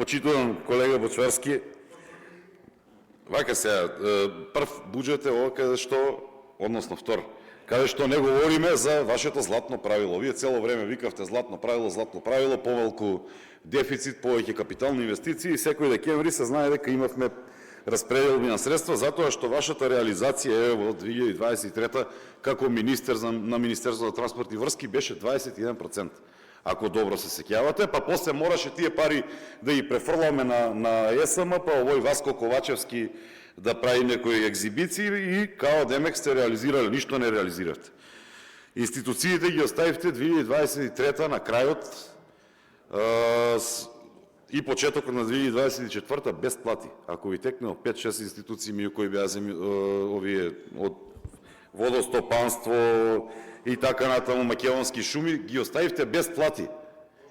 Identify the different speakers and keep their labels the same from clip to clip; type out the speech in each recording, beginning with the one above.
Speaker 1: Почитувам колега Бочварски, вака сега, прв буџет е ова каде што, односно втор, каде што не говориме за вашето златно правило. Вие цело време викавте златно правило, помалку дефицит, повеќе капитални инвестиции и секој декември се знае дека имавме распределби на средства, затоа што вашата реализација е во 2023 како министер на Министерството за транспорт и врски беше 21%. Ако добро се сеќавате, па после мораше тие пари да ги префрламе на ЕСМ, па овој Васко Ковачевски да прави некои екзибиции и као демек сте реализирали, ништо не реализиравте. Институциите ги оставивте 2023 на крајот и почетокот на 2024 без плати. Ако ви текне 5-6 институции меѓу кои беа овие од водостопанство и така натаму македонски шуми, ги оставивте без плати.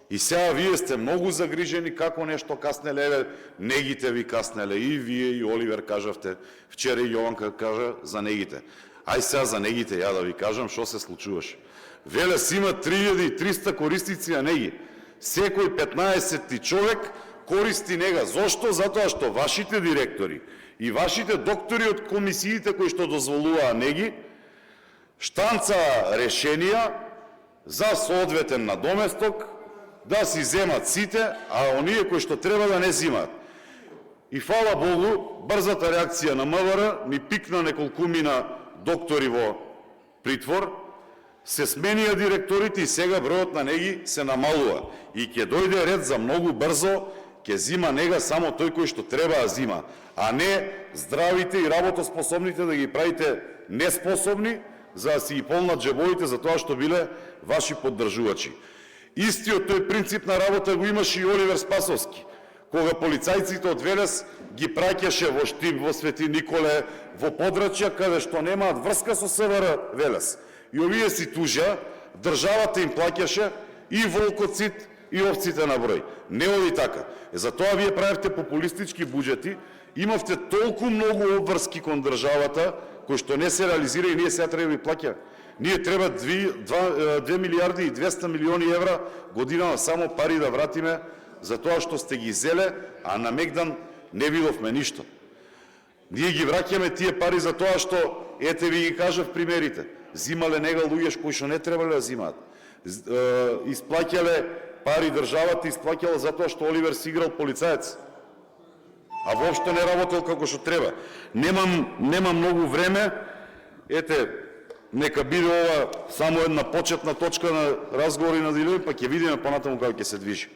Speaker 1: И сега вие сте многу загрижени како нешто каснеле, негите ви каснеле, и вие и Оливер кажавте, вчера и Јованка кажа за негите. Ај сега за негите, ја да ви кажам што се случуваше. Велес има 3300 корисници на неги. Секој 15-ти човек користи нега. Зошто? Затоа што вашите директори и вашите доктори од комисиите кои што дозволуваа неги, штанца решенија за соодветен надоместок, да си земат сите, а оние кои што треба да не земат. И фала Богу, брзата реакција на МВР ни пикна неколкумина доктори во притвор, се сменија директорите и сега бројот на неги се намалува. И ќе дојде ред за многу брзо, ќе зима нега само тој кој што треба да зима, а не здравите и работоспособните да ги правите неспособни, за да си ги полнат джебовите за тоа што биле ваши поддржувачи. Истиот тој принцип на работа го имаше и Оливер Спасовски, кога полицајците од Велес ги праќаше во Штип, во Свети Николе, во подрачја каде што немаат врска со СВР Велес. И овие си тужа, државата им плаќаше и волкоцит и овците на број. Не оди така. Затоа вие правевте популистички буџети, имавте толку многу обврски кон државата, кои што не се реализира и ние сега треба да ви плаќа. Ние треба 2 милиарди и 200 милиони евра година само пари да вратиме за тоа што сте ги зеле, а на Мегдан не видовме ништо. Ние ги враќаме тие пари за тоа што, ете ви ги кажав примерите, зимале нега луѓе кои што не требале да зимаат. Исплаќале пари државата, исплаќала затоа што Оливер си играл полицаец, а воопшто не работел како што треба. Нема многу време, ете, нека биде ова само една почетна точка на разговори на делови, па ќе видиме понатаму како ќе се движи.